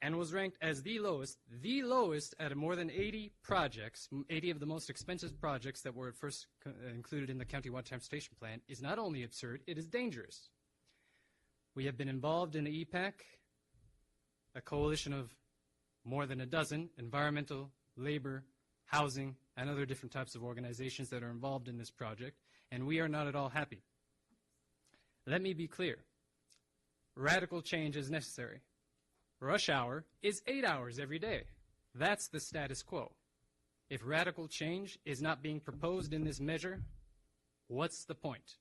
and was ranked as the lowest out of more than 80 projects, 80 of the most expensive projects that were at first included in the Countywide Transportation Plan, is not only absurd, it is dangerous. We have been involved in the EPAC, a coalition of more than a dozen environmental, labor, housing, and other different types of organizations that are involved in this project, and we are not at all happy. Let me be clear. Radical change is necessary. Rush hour is 8 hours every day. That's the status quo. If radical change is not being proposed in this measure, what's the point?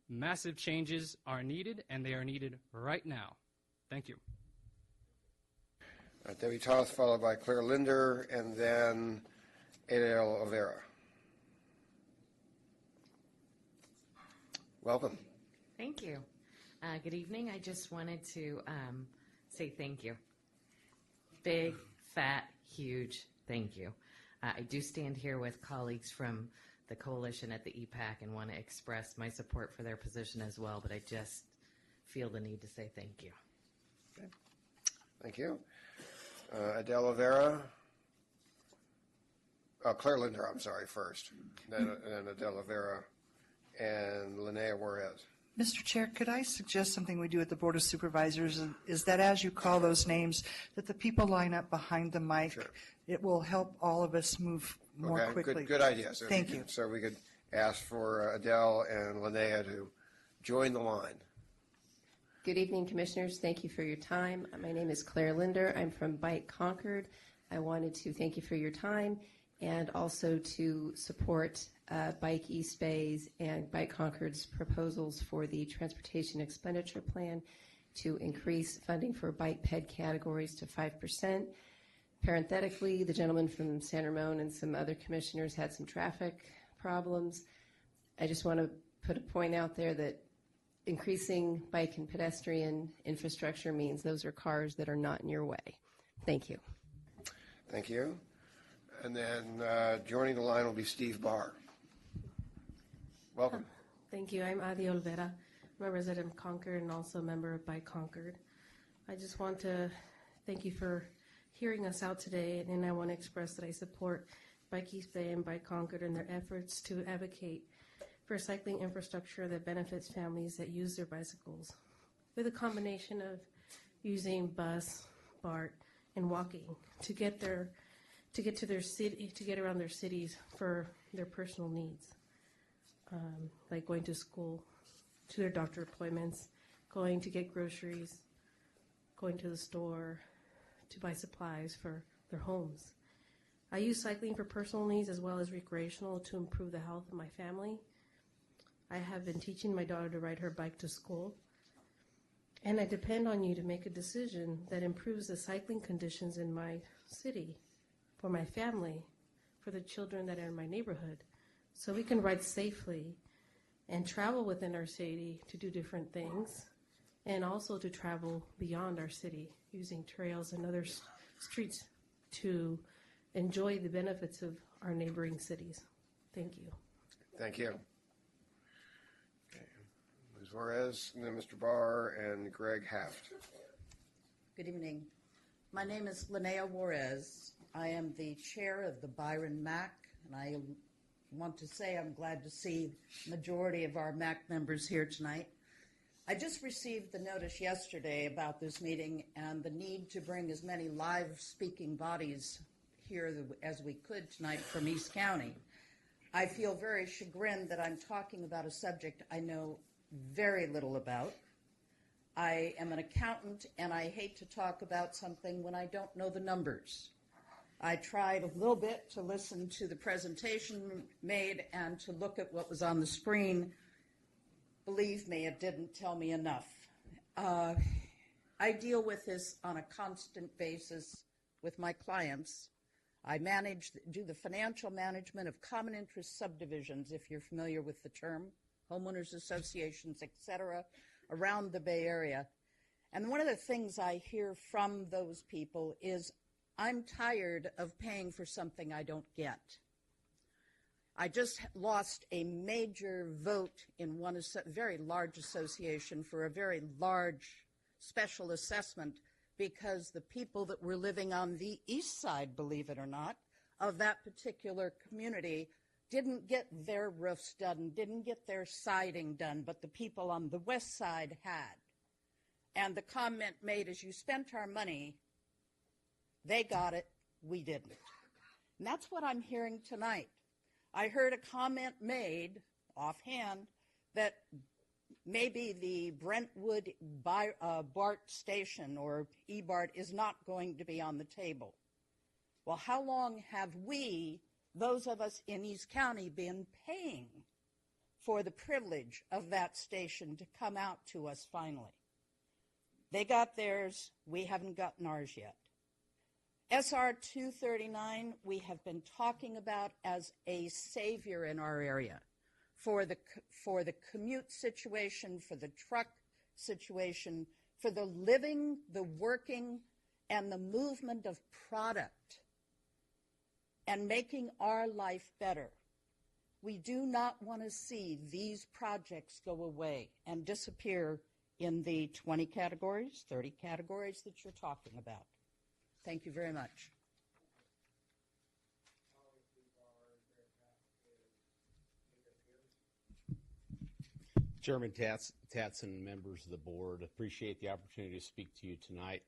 Massive changes are needed, and they are needed right now. Thank you. Debbie Toth, followed by Claire Linder, and then Adele Olvera. Welcome. Thank you. Good evening. I just wanted to say thank you. Big, fat, huge thank you. I do stand here with colleagues from the coalition at the EPAC and want to express my support for their position as well, but I just feel the need to say thank you. Okay. Thank you. Adele Olvera. Claire Linder, I'm sorry, first. Then Adele Olvera and Linnea Juarez. Mr. Chair, could I suggest something we do at the Board of Supervisors, is that as you call those names, that the people line up behind the mic. Sure. It will help all of us move more quickly. Good idea. So Thank you. So we could ask for Adele and Linnea to join the line. Good evening, Commissioners. Thank you for your time. My name is Claire Linder. I'm from Bike Concord. I wanted to thank you for your time and also to support Bike East Bay's and Bike Concord's proposals for the Transportation Expenditure Plan to increase funding for bike ped categories to 5%. Parenthetically, the gentleman from San Ramon and some other commissioners had some traffic problems. I just want to put a point out there that increasing bike and pedestrian infrastructure means those are cars that are not in your way. Thank you. Thank you. And then joining the line will be Steve Barr. Welcome. Thank you. I'm Adi Olvera. I'm a resident of Concord and also a member of Bike Concord. I just want to thank you for hearing us out today, and I want to express that I support Bike East Bay and Bike Concord in their efforts to advocate for cycling infrastructure that benefits families that use their bicycles, with a combination of using bus, BART, and walking to get to their city, to get around their cities for their personal needs, like going to school, to their doctor appointments, going to get groceries, going to the store, to buy supplies for their homes. I use cycling for personal needs as well as recreational to improve the health of my family. I have been teaching my daughter to ride her bike to school, and I depend on you to make a decision that improves the cycling conditions in my city, for my family, for the children that are in my neighborhood, so we can ride safely and travel within our city to do different things, and also to travel beyond our city using trails and other streets to enjoy the benefits of our neighboring cities. Thank you. Thank you. Okay. Ms. Juarez, and then Mr. Barr and Greg Haft. Good evening. My name is Linnea Juarez. I am the chair of the Byron MAC, and I want to say I'm glad to see the majority of our MAC members here tonight. I just received the notice yesterday about this meeting and the need to bring as many live speaking bodies here as we could tonight from East County. I feel very chagrined that I'm talking about a subject I know very little about. I am an accountant, and I hate to talk about something when I don't know the numbers. I tried a little bit to listen to the presentation made and to look at what was on the screen. Believe me, it didn't tell me enough. I deal with this on a constant basis with my clients. I do the financial management of common interest subdivisions, if you're familiar with the term, homeowners associations, etc., around the Bay Area. And one of the things I hear from those people is, I'm tired of paying for something I don't get. I just lost a major vote in very large association for a very large special assessment because the people that were living on the east side, believe it or not, of that particular community didn't get their roofs done, didn't get their siding done, but the people on the west side had. And the comment made is, you spent our money, they got it, we didn't. And that's what I'm hearing tonight. I heard a comment made offhand that maybe the Brentwood BART station or E-BART is not going to be on the table. Well, how long have we, those of us in East County, been paying for the privilege of that station to come out to us finally? They got theirs, we haven't gotten ours yet. SR 239 we have been talking about as a savior in our area for the commute situation, for the truck situation, for the living, the working, and the movement of product and making our life better. We do not want to see these projects go away and disappear in the 20 categories, 30 categories that you're talking about. Thank you very much. Chairman Tatson, members of the board, appreciate the opportunity to speak to you tonight.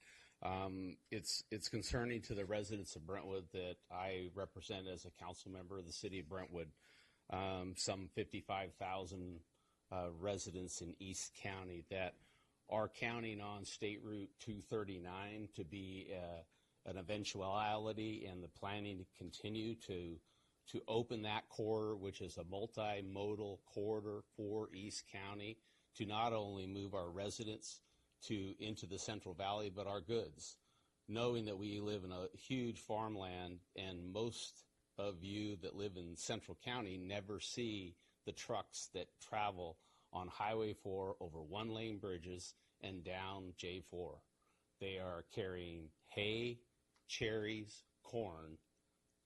It's concerning to the residents of Brentwood that I represent as a council member of the city of Brentwood, some 55,000 residents in East County that are counting on State Route 239 to be an eventuality, and the planning to continue to open that corridor, which is a multimodal corridor for East County, to not only move our residents into the Central Valley, but our goods, knowing that we live in a huge farmland, and most of you that live in Central County never see the trucks that travel on Highway 4 over one-lane bridges and down J4. They are carrying hay, cherries, corn,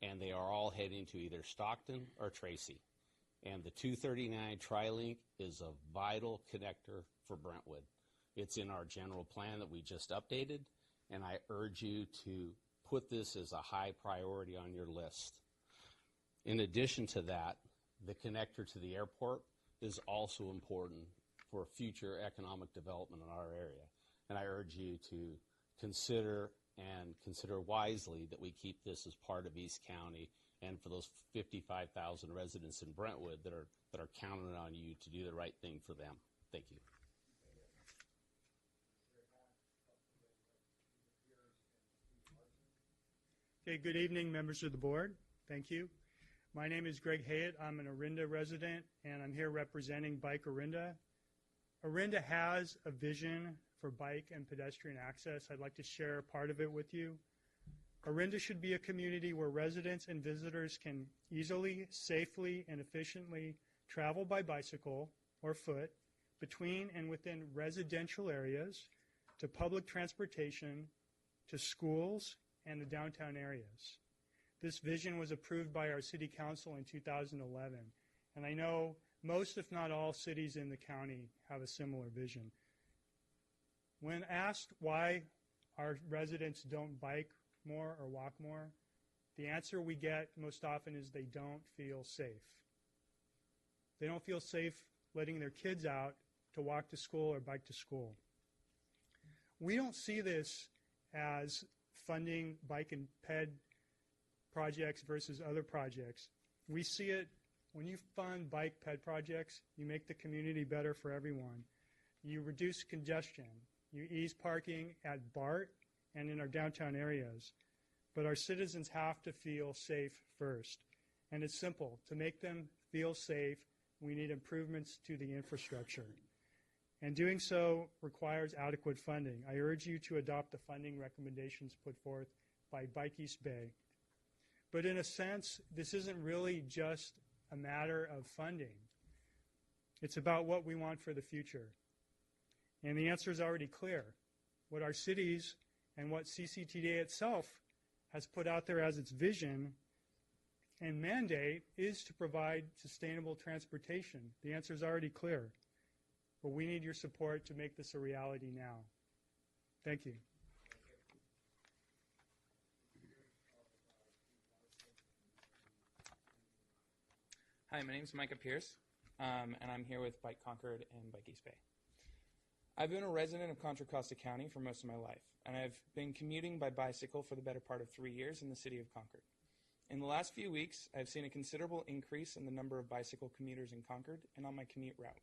and they are all heading to either Stockton or Tracy. And the 239 Tri-Link is a vital connector for Brentwood. It's in our general plan that we just updated, and I urge you to put this as a high priority on your list. In addition to that, the connector to the airport is also important for future economic development in our area. And I urge you to consider wisely that we keep this as part of East County, and for those 55,000 residents in Brentwood that are counting on you to do the right thing for them. Thank you. Okay, good evening, members of the board. Thank you. My name is Greg Hayett. I'm an Orinda resident, and I'm here representing Bike Orinda. Orinda has a vision for bike and pedestrian access. I'd like to share part of it with you. Orinda should be a community where residents and visitors can easily, safely, and efficiently travel by bicycle or foot between and within residential areas, to public transportation, to schools, and the downtown areas. This vision was approved by our city council in 2011, and I know most, if not all, cities in the county have a similar vision. When asked why our residents don't bike more or walk more, the answer we get most often is they don't feel safe. They don't feel safe letting their kids out to walk to school or bike to school. We don't see this as funding bike and ped projects versus other projects. We see it when you fund bike ped projects, you make the community better for everyone. You reduce congestion. You ease parking at BART and in our downtown areas. But our citizens have to feel safe first. And it's simple. To make them feel safe, we need improvements to the infrastructure. And doing so requires adequate funding. I urge you to adopt the funding recommendations put forth by Bike East Bay. But in a sense, this isn't really just a matter of funding. It's about what we want for the future. And the answer is already clear. What our cities and what ccta itself has put out there as its vision and mandate is to provide sustainable transportation. The answer is already clear. But we need your support to make this a reality now. Thank you. Hi, my name is Micah Pierce, and I'm here with Bike Concord and Bike East Bay. I've been a resident of Contra Costa County for most of my life, and I've been commuting by bicycle for the better part of 3 years in the city of Concord. In the last few weeks, I've seen a considerable increase in the number of bicycle commuters in Concord and on my commute route,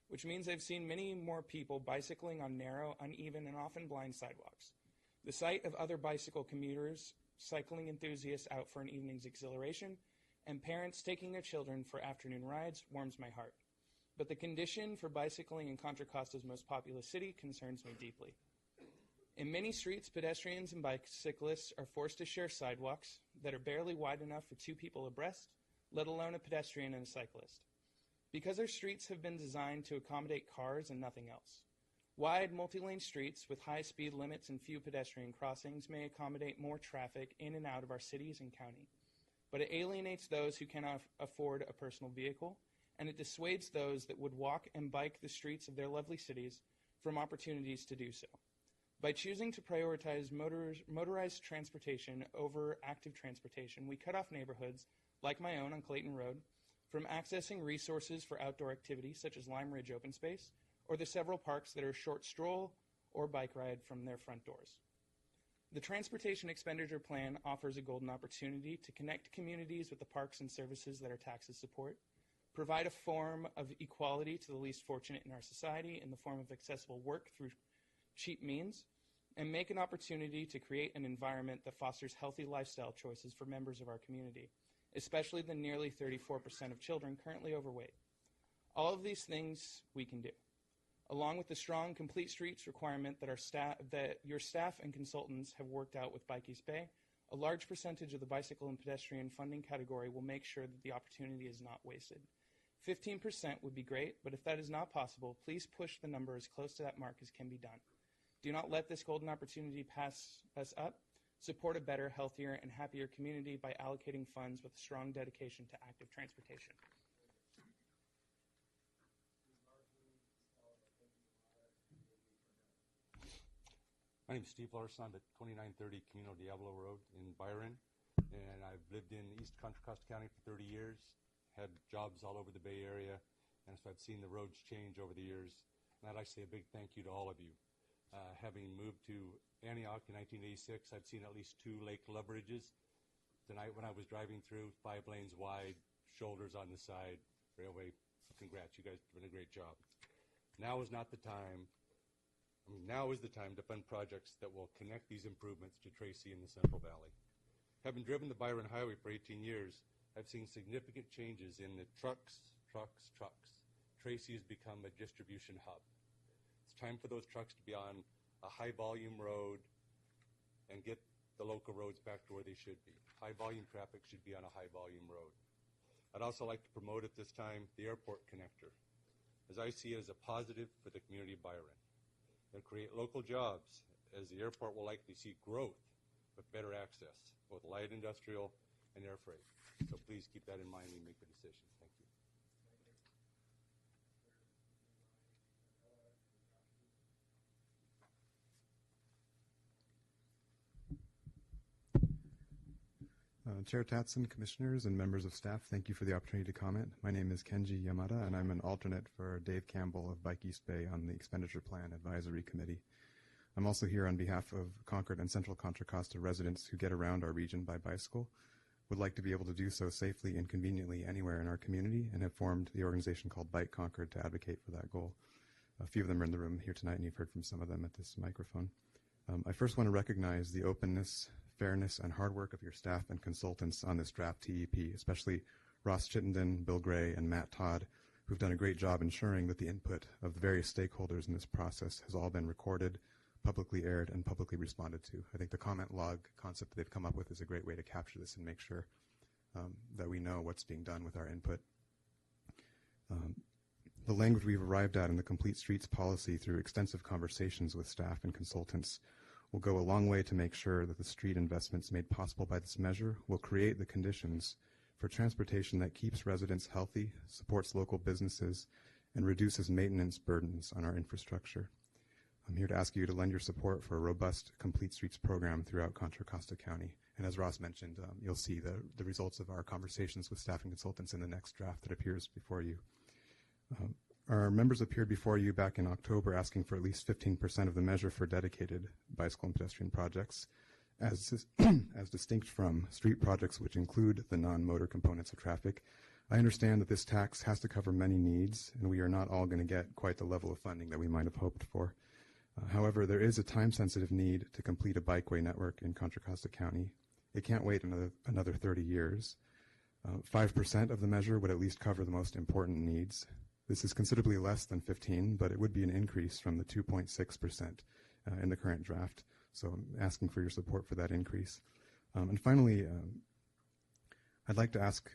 which means I've seen many more people bicycling on narrow, uneven, and often blind sidewalks. The sight of other bicycle commuters, cycling enthusiasts out for an evening's exhilaration, and parents taking their children for afternoon rides warms my heart. But the condition for bicycling in Contra Costa's most populous city concerns me deeply. In many streets, pedestrians and bicyclists are forced to share sidewalks that are barely wide enough for 2 people abreast, let alone a pedestrian and a cyclist. Because our streets have been designed to accommodate cars and nothing else. Wide, multi-lane streets with high speed limits and few pedestrian crossings may accommodate more traffic in and out of our cities and county. But it alienates those who cannot afford a personal vehicle, and it dissuades those that would walk and bike the streets of their lovely cities from opportunities to do so. By choosing to prioritize motorized transportation over active transportation, we cut off neighborhoods, like my own on Clayton Road, from accessing resources for outdoor activities such as Lime Ridge Open Space, or the several parks that are a short stroll or bike ride from their front doors. The Transportation Expenditure Plan offers a golden opportunity to connect communities with the parks and services that our taxes support, provide a form of equality to the least fortunate in our society in the form of accessible work through cheap means, and make an opportunity to create an environment that fosters healthy lifestyle choices for members of our community, especially the nearly 34% of children currently overweight. All of these things we can do, along with the strong complete streets requirement that your staff and consultants have worked out with Bike East Bay. A large percentage of the bicycle and pedestrian funding category will make sure that the opportunity is not wasted. 15% would be great, but if that is not possible, please push the number as close to that mark as can be done. Do not let this golden opportunity pass us up. Support a better, healthier, and happier community by allocating funds with a strong dedication to active transportation. My name is Steve Larson. I'm at 2930 Camino Diablo Road in Byron, and I've lived in East Contra Costa County for 30 years, had jobs all over the Bay Area, and so I've seen the roads change over the years. And I'd like to say a big thank you to all of you. Having moved to Antioch in 1986, I've seen at least 2 lake love bridges. Tonight when I was driving through, 5 lanes wide, shoulders on the side, railway. Congrats, you guys have done a great job. Now is not the time. Now is the time to fund projects that will connect these improvements to Tracy and the Central Valley. Having driven the Byron Highway for 18 years, I've seen significant changes in the trucks. Tracy has become a distribution hub. It's time for those trucks to be on a high-volume road and get the local roads back to where they should be. High-volume traffic should be on a high-volume road. I'd also like to promote at this time the airport connector, as I see it as a positive for the community of Byron. It'll create local jobs, as the airport will likely see growth with better access, both light industrial and air freight. So please keep that in mind when you make the decision. Thank you. Chair Tatson, commissioners, and members of staff, thank you for the opportunity to comment. My name is Kenji Yamada, and I'm an alternate for Dave Campbell of Bike East Bay on the Expenditure Plan Advisory Committee. I'm also here on behalf of Concord and Central Contra Costa residents who get around our region by bicycle, would like to be able to do so safely and conveniently anywhere in our community, and have formed the organization called Bike Concord to advocate for that goal. A few of them are in the room here tonight, and you've heard from some of them at this microphone. I first want to recognize the openness, fairness, and hard work of your staff and consultants on this draft TEP, especially Ross Chittenden, Bill Gray, and Matt Todd, who've done a great job ensuring that the input of the various stakeholders in this process has all been recorded, publicly aired, and publicly responded to. I think the comment log concept that they've come up with is a great way to capture this and make sure that we know what's being done with our input. The language we've arrived at in the Complete Streets policy through extensive conversations with staff and consultants will go a long way to make sure that the street investments made possible by this measure will create the conditions for transportation that keeps residents healthy, supports local businesses, and reduces maintenance burdens on our infrastructure. I'm here to ask you to lend your support for a robust Complete Streets program throughout Contra Costa County. And as Ross mentioned, you'll see the results of our conversations with staff and consultants in the next draft that appears before you. Our members appeared before you back in October asking for at least 15% of the measure for dedicated bicycle and pedestrian projects, as distinct from street projects which include the non-motor components of traffic. I understand that this tax has to cover many needs, and we are not all going to get quite the level of funding that we might have hoped for. However, there is a time-sensitive need to complete a bikeway network in Contra Costa County. It can't wait another 30 years. 5% of the measure would at least cover the most important needs. This is considerably less than 15, but it would be an increase from the 2.6% in the current draft. So I'm asking for your support for that increase. And finally, I'd like to ask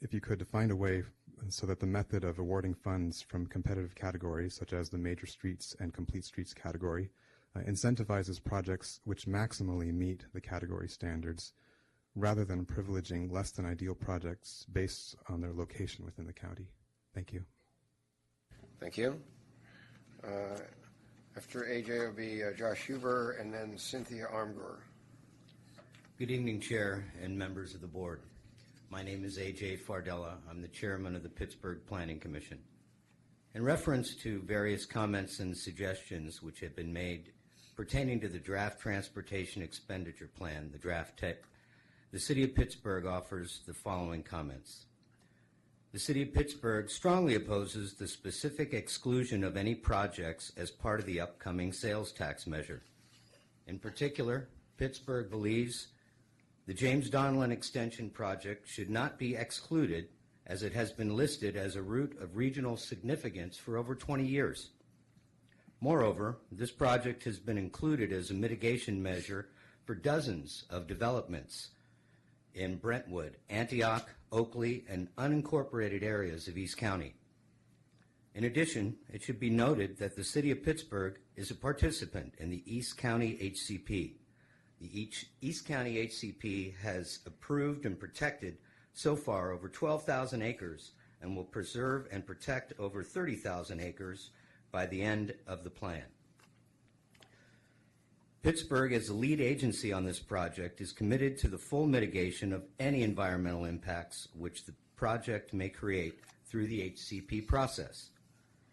if you could find a way so that the method of awarding funds from competitive categories, such as the major streets and complete streets category, incentivizes projects which maximally meet the category standards, rather than privileging less than ideal projects based on their location within the county. Thank you. Thank you. After AJ will be Josh Huber and then Cynthia Armgor. Good evening, Chair and members of the board. My name is AJ Fardella. I'm the chairman of the Pittsburgh Planning Commission. In reference to various comments and suggestions which have been made pertaining to the draft transportation expenditure plan, the draft TIP, the City of Pittsburgh offers the following comments. The City of Pittsburgh strongly opposes the specific exclusion of any projects as part of the upcoming sales tax measure. In particular, Pittsburgh believes the James Donlin Extension project should not be excluded, as it has been listed as a route of regional significance for over 20 years. Moreover, this project has been included as a mitigation measure for dozens of developments in Brentwood, Antioch, Oakley, and unincorporated areas of East County. In addition, it should be noted that the City of Pittsburgh is a participant in the East County HCP. The East County HCP has approved and protected so far over 12,000 acres and will preserve and protect over 30,000 acres by the end of the plan. Pittsburgh, as the lead agency on this project, is committed to the full mitigation of any environmental impacts which the project may create through the HCP process.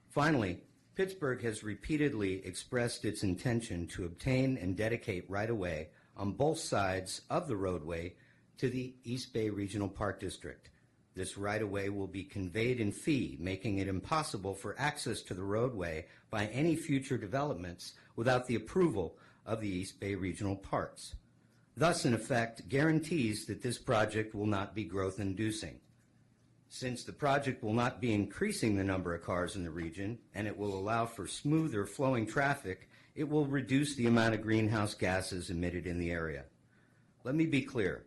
Finally, Pittsburgh has repeatedly expressed its intention to obtain and dedicate right-of-way on both sides of the roadway to the East Bay Regional Park District. This right-of-way will be conveyed in fee, making it impossible for access to the roadway by any future developments without the approval of the East Bay Regional Parks. Thus, in effect, guarantees that this project will not be growth-inducing. Since the project will not be increasing the number of cars in the region, and it will allow for smoother flowing traffic, it will reduce the amount of greenhouse gases emitted in the area. Let me be clear.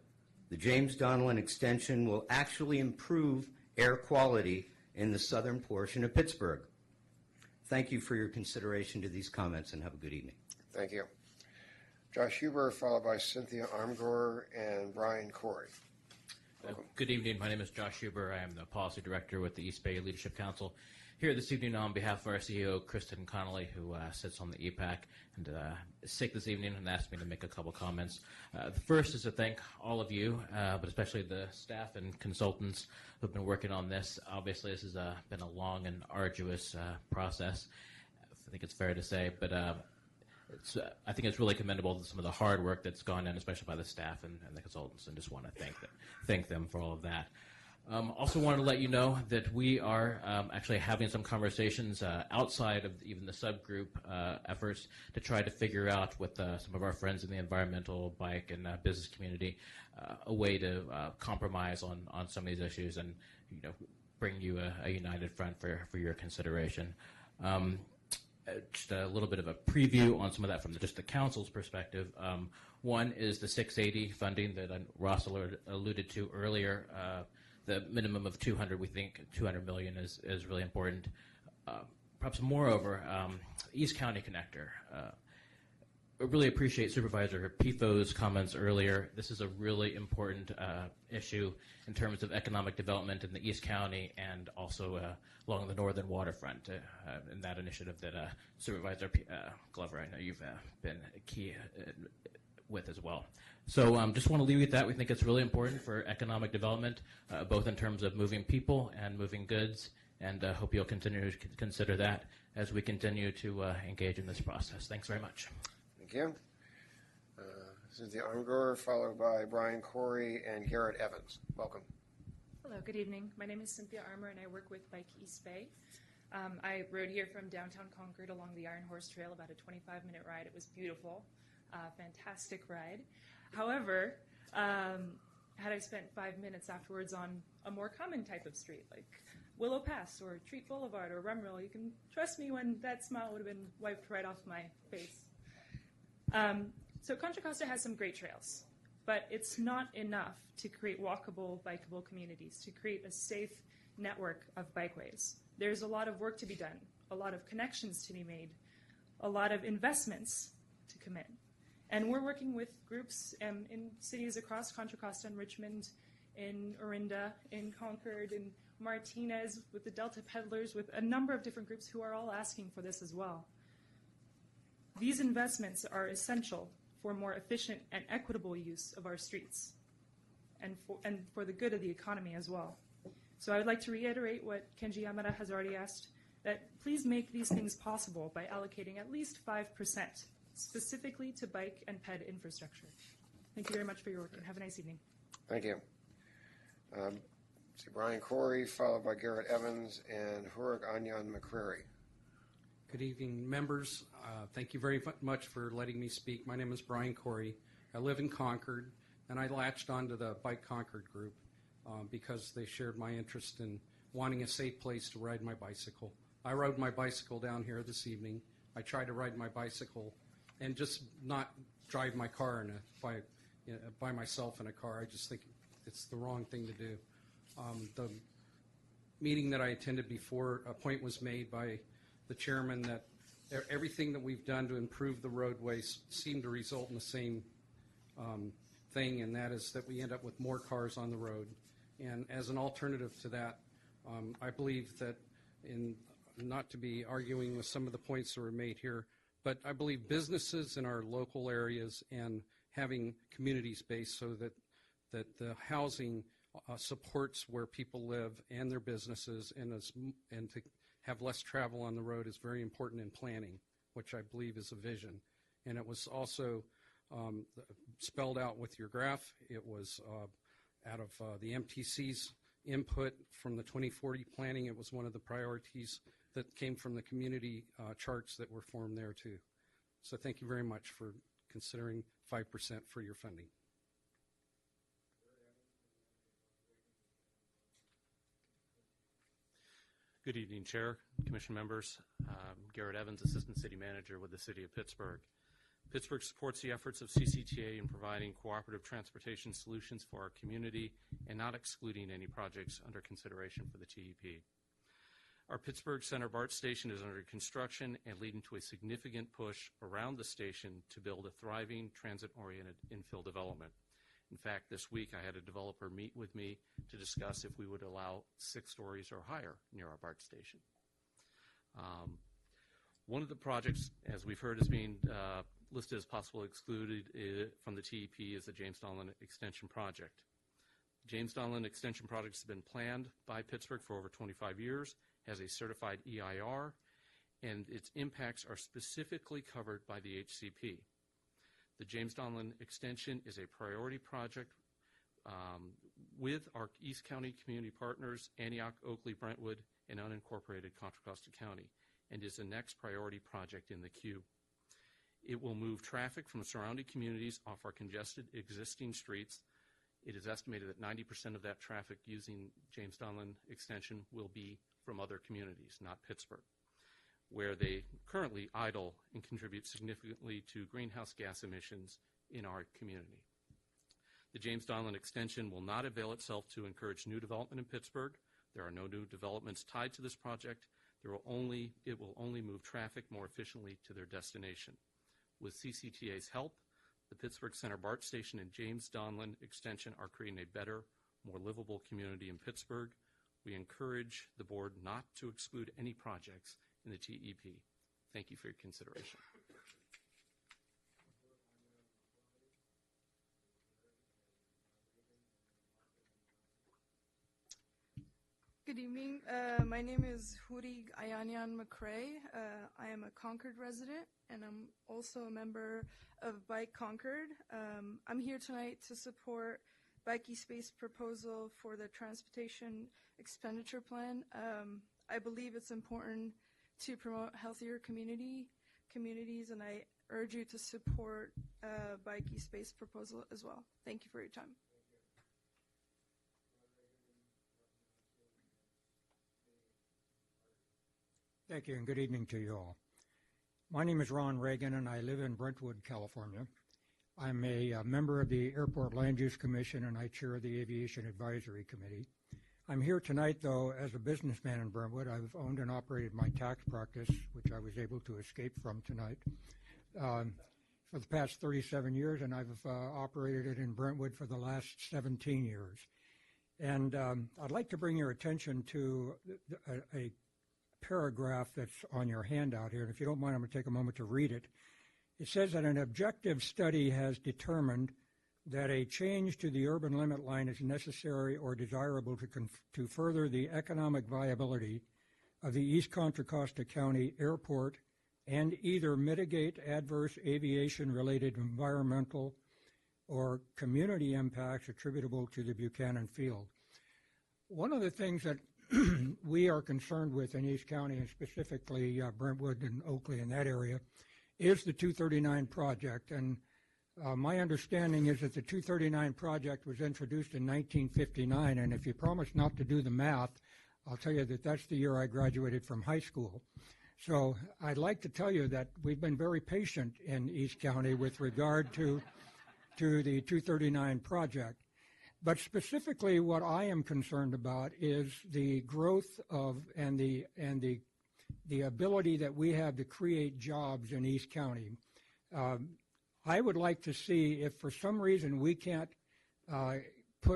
The James Donlin extension will actually improve air quality in the southern portion of Pittsburgh. Thank you for your consideration to these comments, and have a good evening. Thank you. Josh Huber, followed by Cynthia Armgor and Brian Corey. Good evening. My name is Josh Huber. I am the Policy Director with the East Bay Leadership Council. Here this evening on behalf of our CEO, Kristen Connolly, who sits on the EPAC and is sick this evening and asked me to make a couple comments. The first is to thank all of you, but especially the staff and consultants who have been working on this. Obviously, this has been a long and arduous process, I think it's fair to say, but I think it's really commendable, some of the hard work that's gone in, especially by the staff and the consultants, and just want to thank them for all of that. Also wanted to let you know that we are actually having some conversations outside of even the subgroup efforts to try to figure out with some of our friends in the environmental, bike, and business community a way to compromise on some of these issues and bring you a united front for your consideration. Just a little bit of a preview on some of that from just the council's perspective. One is the 680 funding that Ross alluded to earlier. The minimum of 200, we think 200 million is really important. Perhaps moreover, East County Connector. really appreciate Supervisor Pifo's comments earlier. This is a really important issue in terms of economic development in the East County and also along the northern waterfront. In that initiative that Supervisor Glover, I know you've been key with as well. So just want to leave you with that. We think it's really important for economic development, both in terms of moving people and moving goods, and hope you'll continue to consider that as we continue to engage in this process. Thanks very much. Thank you. Cynthia Armgor, followed by Brian Corey and Garrett Evans. Welcome. Hello, good evening. My name is Cynthia Armour, and I work with Bike East Bay. I rode here from downtown Concord along the Iron Horse Trail, about a 25-minute ride. It was beautiful, fantastic ride. However, had I spent 5 minutes afterwards on a more common type of street, like Willow Pass or Treat Boulevard or Rumrill, you can trust me when that smile would have been wiped right off my face. So Contra Costa has some great trails, but it's not enough to create walkable, bikeable communities, to create a safe network of bikeways. There's a lot of work to be done, a lot of connections to be made, a lot of investments to commit. And we're working with groups in cities across Contra Costa and Richmond, in Orinda, in Concord, in Martinez, with the Delta Peddlers, with a number of different groups who are all asking for this as well. These investments are essential for more efficient and equitable use of our streets and for the good of the economy as well. So I would like to reiterate what Kenji Yamada has already asked, that please make these things possible by allocating at least 5% specifically to bike and ped infrastructure. Thank you very much for your work, and have a nice evening. Thank you. Brian Corey, followed by Garrett Evans and Hurag Anyan McCrary. Good evening, members. Thank you very much for letting me speak. My name is Brian Corey. I live in Concord, and I latched onto the Bike Concord group because they shared my interest in wanting a safe place to ride my bicycle. I rode my bicycle down here this evening. I tried to ride my bicycle and just not drive my car by myself in a car. I just think it's the wrong thing to do. The meeting that I attended before, a point was made by the chairman that everything that we've done to improve the roadways seem to result in the same thing, and that is that we end up with more cars on the road. And as an alternative to that, I believe that, not to be arguing with some of the points that were made here, but I believe businesses in our local areas and having communities based so that the housing supports where people live and their businesses, and to have less travel on the road is very important in planning, which I believe is a vision. And it was also spelled out with your graph. It was out of the MTC's input from the 2040 planning. It was one of the priorities that came from the community charts that were formed there too. So thank you very much for considering 5% for your funding. Good evening, Chair, Commission members. Garrett Evans, Assistant City Manager with the City of Pittsburgh. Pittsburgh supports the efforts of CCTA in providing cooperative transportation solutions for our community and not excluding any projects under consideration for the TEP. Our Pittsburgh Center BART station is under construction and leading to a significant push around the station to build a thriving transit-oriented infill development. In fact, this week I had a developer meet with me to discuss if we would allow 6 stories or higher near our BART station. One of the projects, as we've heard, is being listed as possible excluded from the TEP is the James Donlin Extension Project. The James Donlin Extension Project has been planned by Pittsburgh for over 25 years, has a certified EIR, and its impacts are specifically covered by the HCP. The James Donlin Extension is a priority project with our East County community partners, Antioch, Oakley, Brentwood, and unincorporated Contra Costa County, and is the next priority project in the queue. It will move traffic from surrounding communities off our congested existing streets. It is estimated that 90% of that traffic using James Donlin Extension will be from other communities, not Pittsburgh, where they currently idle and contribute significantly to greenhouse gas emissions in our community. The James Donlin Extension will not avail itself to encourage new development in Pittsburgh. There are no new developments tied to this project. It will only move traffic more efficiently to their destination. With CCTA's help, the Pittsburgh Center BART Station and James Donlin Extension are creating a better, more livable community in Pittsburgh. We encourage the board not to exclude any projects in the TEP. Thank you for your consideration. Good evening. My name is Hurig Ayanyan McCrae. I am a Concord resident, and I'm also a member of Bike Concord. I'm here tonight to support Bike East Bay's proposal for the transportation expenditure plan. I believe it's important to promote healthier communities, and I urge you to support Bike East Bay's proposal as well. Thank you for your time. Thank you, and good evening to you all. My name is Ron Reagan, and I live in Brentwood, California. I'm a member of the Airport Land Use Commission, and I chair the Aviation Advisory Committee. I'm here tonight, though, as a businessman in Brentwood. I've owned and operated my tax practice, which I was able to escape from tonight, for the past 37 years, and I've operated it in Brentwood for the last 17 years. And I'd like to bring your attention to a paragraph that's on your handout here, and if you don't mind, I'm going to take a moment to read it. It says that an objective study has determined that a change to the urban limit line is necessary or desirable to further the economic viability of the East Contra Costa County Airport and either mitigate adverse aviation-related environmental or community impacts attributable to the Buchanan Field. One of the things that we are concerned with in East County, and specifically Brentwood and Oakley in that area, is the 239 project. And my understanding is that the 239 project was introduced in 1959, and if you promise not to do the math, I'll tell you that that's the year I graduated from high school. So I'd like to tell you that we've been very patient in East County with regard to the 239 project. But specifically, what I am concerned about is the growth of and the ability that we have to create jobs in East County. I would like to see if for some reason we can't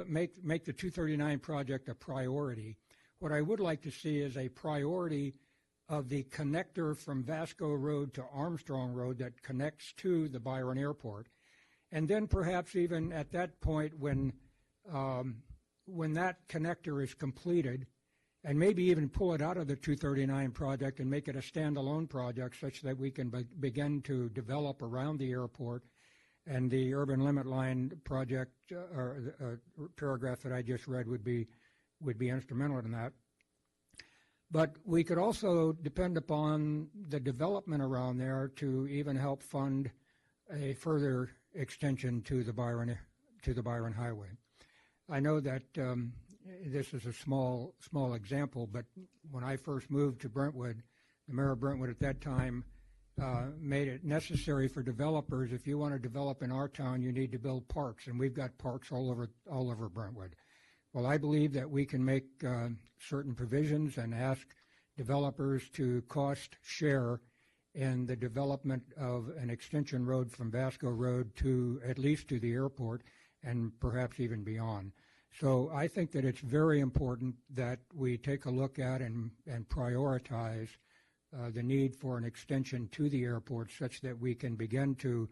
make the 239 project a priority. What I would like to see is a priority of the connector from Vasco Road to Armstrong Road that connects to the Byron Airport, and then perhaps even at that point when that connector is completed, and maybe even pull it out of the 239 project and make it a standalone project such that we can begin to develop around the airport, and the urban limit line project or paragraph that I just read would be instrumental in that. But we could also depend upon the development around there to even help fund a further extension to the Byron Highway. I know that this is a small example, but when I first moved to Brentwood, the mayor of Brentwood at that time made it necessary for developers, if you want to develop in our town, you need to build parks, and we've got parks all over Brentwood. Well, I believe that we can make certain provisions and ask developers to cost share in the development of an extension road from Vasco Road to at least to the airport, and perhaps even beyond. So I think that it's very important that we take a look at and prioritize the need for an extension to the airport such that we can begin to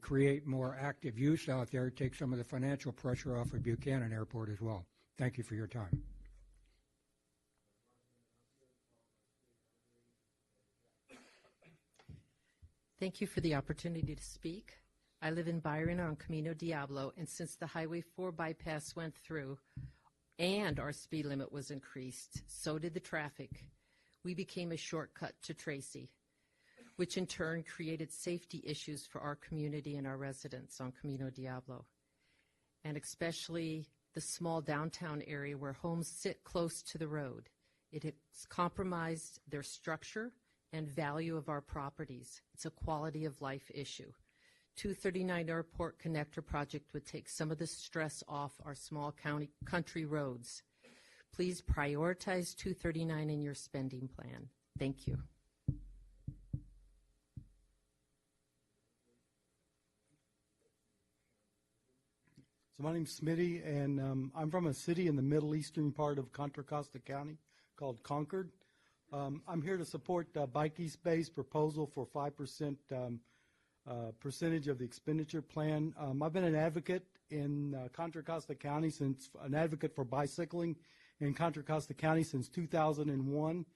create more active use out there, take some of the financial pressure off of Buchanan Airport as well. Thank you for your time. Thank you for the opportunity to speak. I live in Byron on Camino Diablo, and since the Highway 4 bypass went through and our speed limit was increased, so did the traffic. We became a shortcut to Tracy, which in turn created safety issues for our community and our residents on Camino Diablo, and especially the small downtown area where homes sit close to the road. It has compromised their structure and value of our properties. It's a quality of life issue. 239 Airport Connector Project would take some of the stress off our small country roads. Please prioritize 239 in your spending plan. Thank you. So my name's Smitty, and I'm from a city in the middle eastern part of Contra Costa County called Concord. I'm here to support Bike East Bay's proposal for 5% percentage of the expenditure plan. I've been an advocate in Contra Costa County an advocate for bicycling in Contra Costa County since 2001.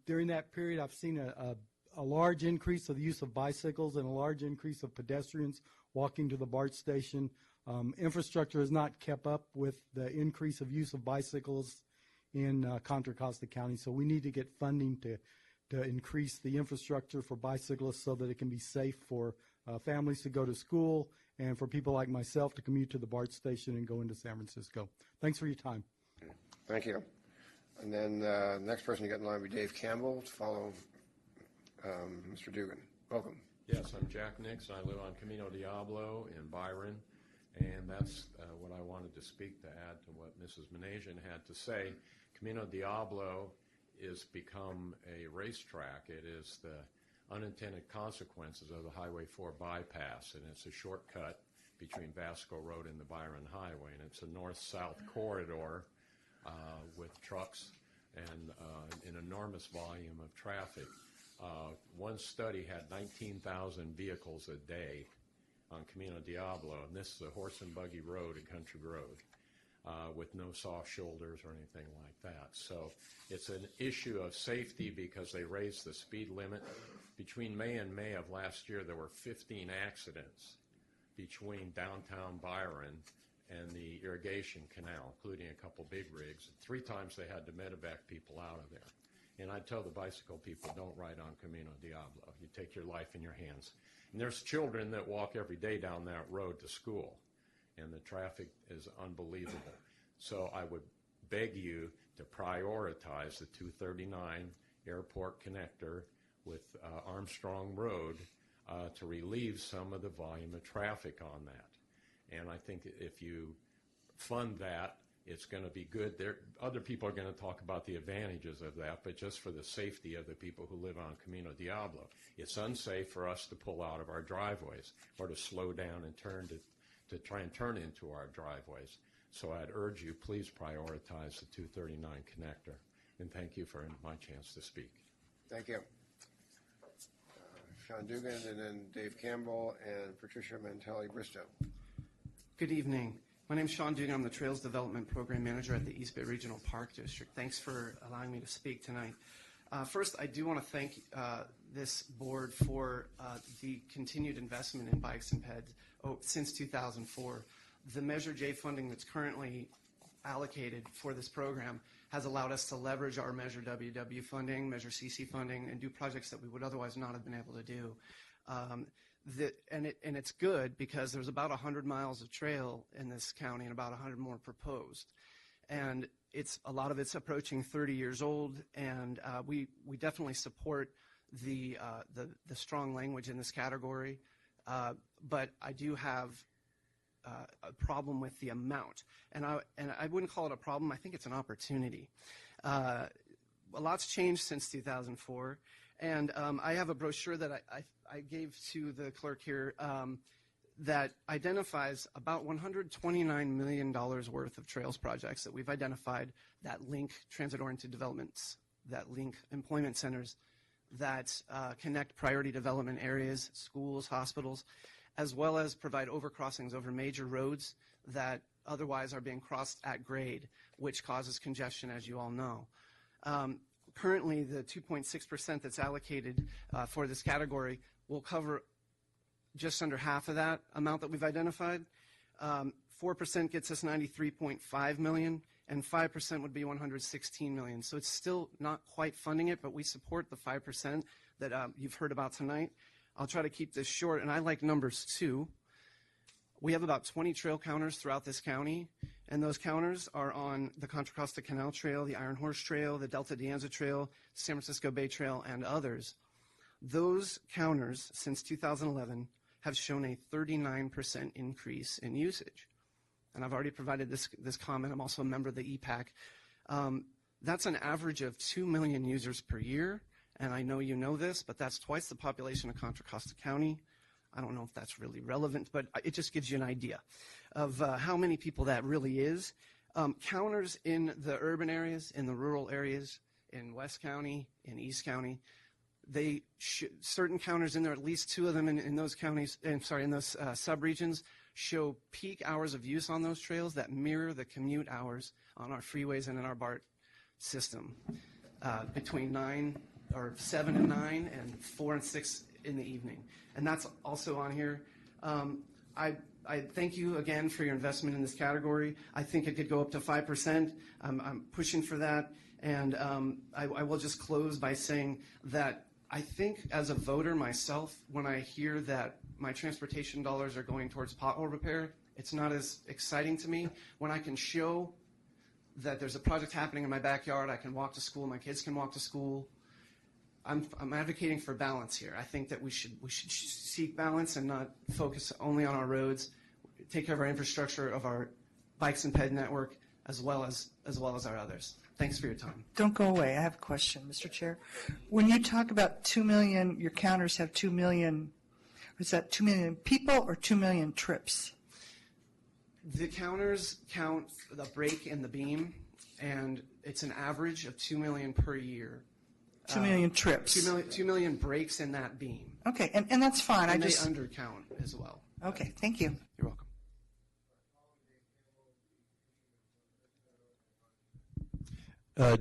During that period, I've seen a large increase of the use of bicycles and a large increase of pedestrians walking to the BART station. Infrastructure has not kept up with the increase of use of bicycles in Contra Costa County, so we need to get funding to increase the infrastructure for bicyclists so that it can be safe for families to go to school and for people like myself to commute to the BART station and go into San Francisco. Thanks for your time. Thank you. And then the next person you got in line will be Dave Campbell to follow Mr. Dugan. Welcome. Yes, I'm Jack Nix. I live on Camino Diablo in Byron, and that's what I wanted to speak to add to what Mrs. Menasian had to say. Camino Diablo is become a racetrack. It is the unintended consequences of the Highway 4 bypass, and it's a shortcut between Vasco Road and the Byron Highway, and it's a north-south corridor with trucks and an enormous volume of traffic. One study had 19,000 vehicles a day on Camino Diablo, and this is a horse and buggy road, a country road, with no soft shoulders or anything like that. So it's an issue of safety because they raised the speed limit. Between May and May of last year, there were 15 accidents between downtown Byron and the irrigation canal, including a couple big rigs. 3 times they had to medevac people out of there. And I tell the bicycle people, don't ride on Camino Diablo. You take your life in your hands. And there's children that walk every day down that road to school, and the traffic is unbelievable. So I would beg you to prioritize the 239 airport connector with Armstrong Road to relieve some of the volume of traffic on that. And I think if you fund that, it's going to be good. Other people are going to talk about the advantages of that, but just for the safety of the people who live on Camino Diablo, it's unsafe for us to pull out of our driveways or to slow down and to try and turn into our driveways. So I'd urge you, please prioritize the 239 connector. And thank you for my chance to speak. Thank you. Sean Dugan, and then Dave Campbell and Patricia Mantelli-Bristow. Good evening. My name is Sean Dugan. I'm the Trails Development Program Manager at the East Bay Regional Park District. Thanks for allowing me to speak tonight. First, I do want to thank this board for the continued investment in bikes and peds since 2004. The Measure J funding that's currently allocated for this program has allowed us to leverage our Measure WW funding, Measure CC funding, and do projects that we would otherwise not have been able to do. And it's good because there's about 100 miles of trail in this county and about 100 more proposed. And a lot of it's approaching 30 years old, and we definitely support the strong language in this category. But I do have a problem with the amount, and I wouldn't call it a problem. I think it's an opportunity. A lot's changed since 2004, and I have a brochure that I gave to the clerk here that identifies about $129 million worth of trails projects that we've identified that link transit-oriented developments, that link employment centers, that connect priority development areas, schools, hospitals, as well as provide overcrossings over major roads that otherwise are being crossed at grade, which causes congestion, as you all know. Currently, the 2.6% that's allocated for this category will cover just under half of that amount that we've identified. 4% gets us $93.5 million, and 5% would be $116 million. So it's still not quite funding it, but we support the 5% that you've heard about tonight. I'll try to keep this short, and I like numbers too. We have about 20 trail counters throughout this county, and those counters are on the Contra Costa Canal Trail, the Iron Horse Trail, the Delta de Anza Trail, San Francisco Bay Trail, and others. Those counters, since 2011, have shown a 39% increase in usage. And I've already provided this comment. I'm also a member of the EPAC. That's an average of 2 million users per year, and I know you know this, but that's twice the population of Contra Costa County. I don't know if that's really relevant, but it just gives you an idea of how many people that really is. Counters in the urban areas, in the rural areas, in West County, in East County, certain counters in there, at least 2 of them in those counties, in those subregions, show peak hours of use on those trails that mirror the commute hours on our freeways and in our BART system, between 7 and 9 and 4 and 6 in the evening. And that's also on here. I thank you again for your investment in this category. I think it could go up to 5%. I'm pushing for that. And I will just close by saying that I think as a voter myself, when I hear that my transportation dollars are going towards pothole repair, it's not as exciting to me. When I can show that there's a project happening in my backyard, I can walk to school, my kids can walk to school. I'm advocating for balance here. I think that we should seek balance and not focus only on our roads, take care of our infrastructure, of our bikes and ped network, as well as our others. Thanks for your time. Don't go away. I have a question, Mr. Chair. When you talk about 2 million, your counters have 2 million, is that 2 million people or 2 million trips? The counters count the break and the beam, and it's an average of 2 million per year. 2 million trips. 2 million breaks in that beam. Okay, and that's fine. And they undercount as well. Okay, thank you. You're welcome.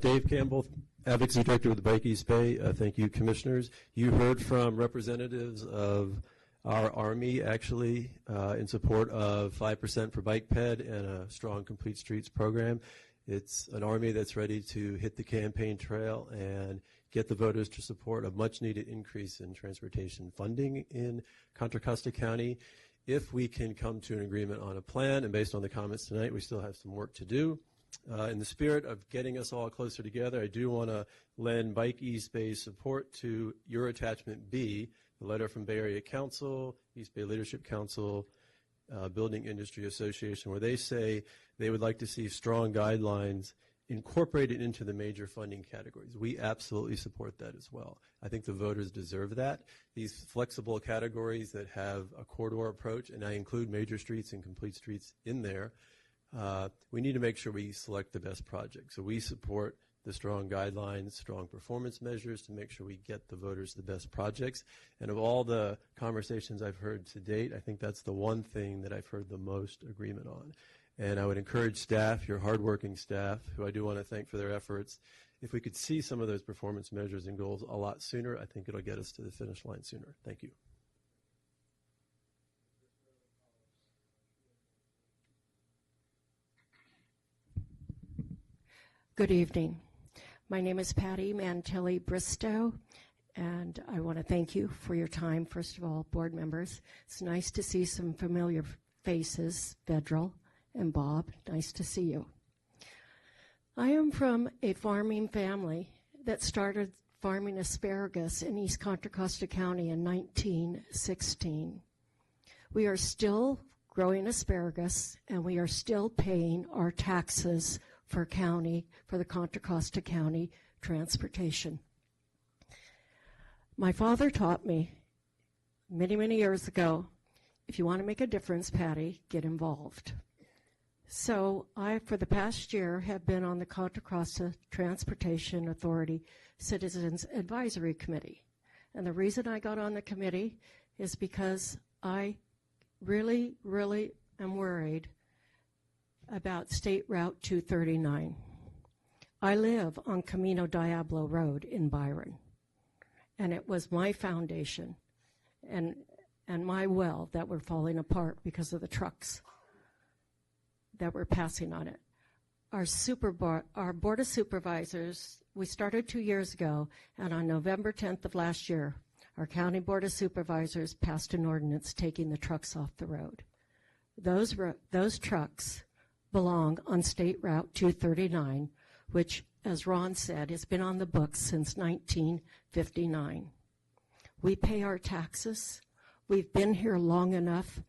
Dave Campbell, Advocacy Director with the Bike East Bay. Thank you, Commissioners. You heard from representatives of our Army, actually, in support of 5% for bike ped and a strong Complete Streets program. It's an Army that's ready to hit the campaign trail and get the voters to support a much-needed increase in transportation funding in Contra Costa County. If we can come to an agreement on a plan, and based on the comments tonight, we still have some work to do. In the spirit of getting us all closer together, I do want to lend Bike East Bay's support to your attachment B, the letter from Bay Area Council, East Bay Leadership Council, Building Industry Association, where they say they would like to see strong guidelines incorporated into the major funding categories. We absolutely support that as well. I think the voters deserve that. These flexible categories that have a corridor approach, and I include major streets and complete streets in there, we need to make sure we select the best project. So we support the strong guidelines, strong performance measures to make sure we get the voters the best projects. And of all the conversations I've heard to date, I think that's the one thing that I've heard the most agreement on. And I would encourage staff, your hardworking staff, who I do want to thank for their efforts, if we could see some of those performance measures and goals a lot sooner, I think it'll get us to the finish line sooner. Thank you. Good evening. My name is Patty Mantelli Bristow, and I want to thank you for your time, first of all, board members. It's nice to see some familiar faces, Federal and Bob. Nice to see you. I am from a farming family that started farming asparagus in East Contra Costa County in 1916. We are still growing asparagus, and we are still paying our taxes for the Contra Costa County transportation. My father taught me many, many years ago, if you want to make a difference, Patty, get involved. So I, for the past year, have been on the Contra Costa Transportation Authority Citizens Advisory Committee. And the reason I got on the committee is because I really, really am worried about State Route 239. I live on Camino Diablo Road in Byron, and it was my foundation and my well that were falling apart because of the trucks that were passing on it. Our Board of Supervisors, we started 2 years ago, and on November 10th of last year, our County Board of Supervisors passed an ordinance taking the trucks off the road. Those trucks belong on State Route 239, which, as Ron said, has been on the books since 1959. We pay our taxes. We've been here long enough.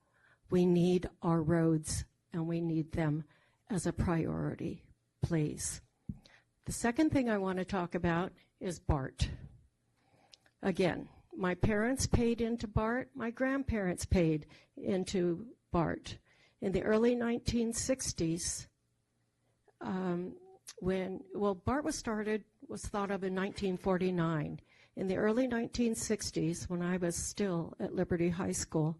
We need our roads, and we need them as a priority, please. The second thing I want to talk about is BART. Again, My parents paid into BART. My grandparents paid into BART. In the early 1960s, BART was thought of in 1949. In the early 1960s, when I was still at Liberty High School,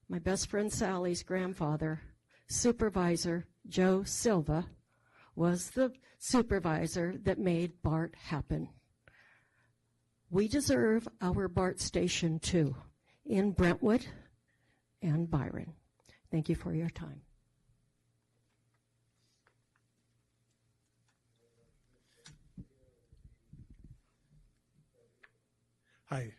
my best friend Sally's grandfather, Supervisor Joe Silva, was the supervisor that made BART happen. We deserve our BART station too, in Brentwood and Byron. Thank you for your time. Hi.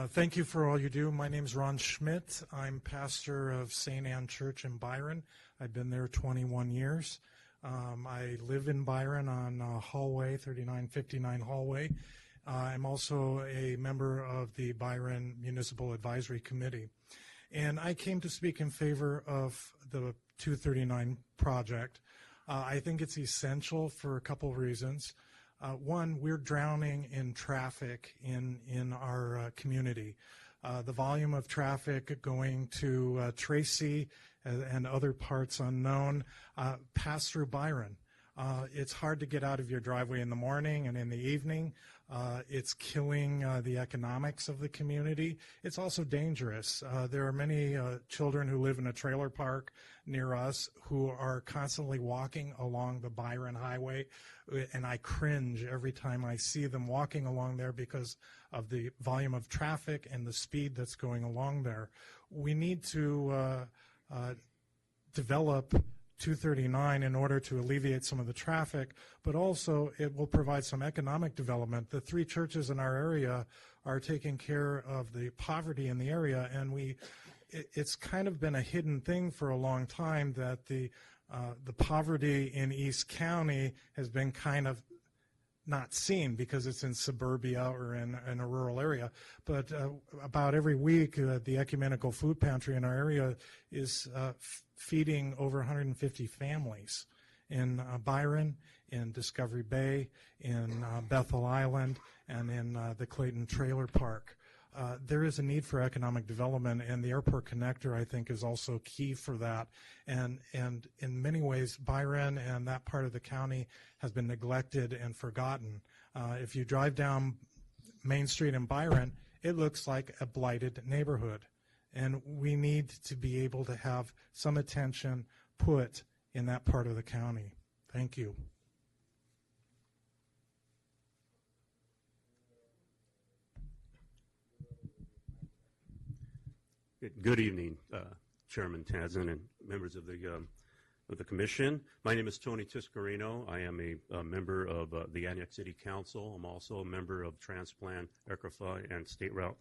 Thank you for all you do. My name is Ron Schmidt. I'm pastor of St. Anne Church in Byron. I've been there 21 years. I live in Byron on Hallway, 3959 Hallway. I'm also a member of the Byron Municipal Advisory Committee. And I came to speak in favor of the 239 project. I think it's essential for a couple of reasons. One, we're drowning in traffic in our community. The volume of traffic going to Tracy and other parts unknown pass through Byron. It's hard to get out of your driveway in the morning and in the evening. It's killing the economics of the community. It's also dangerous. There are many children who live in a trailer park near us who are constantly walking along the Byron Highway, and I cringe every time I see them walking along there because of the volume of traffic and the speed that's going along there. We need to develop 239 in order to alleviate some of the traffic, but also it will provide some economic development. The three churches in our area are taking care of the poverty in the area, and it's kind of been a hidden thing for a long time that the poverty in East County has been kind of not seen because it's in suburbia or in a rural area. But about every week, the Ecumenical Food Pantry in our area is feeding over 150 families in Byron, in Discovery Bay, in Bethel Island, and in the Clayton Trailer Park. There is a need for economic development, and the airport connector, I think, is also key for that. And in many ways, Byron and that part of the county has been neglected and forgotten. If you drive down Main Street in Byron, it looks like a blighted neighborhood. And we need to be able to have some attention put in that part of the county. Thank you. Good evening, Chairman Tazin and members of the commission. My name is Tony Tiscarino. I am a member of the Antioch City Council. I'm also a member of Transplant, ECRFA, and State Route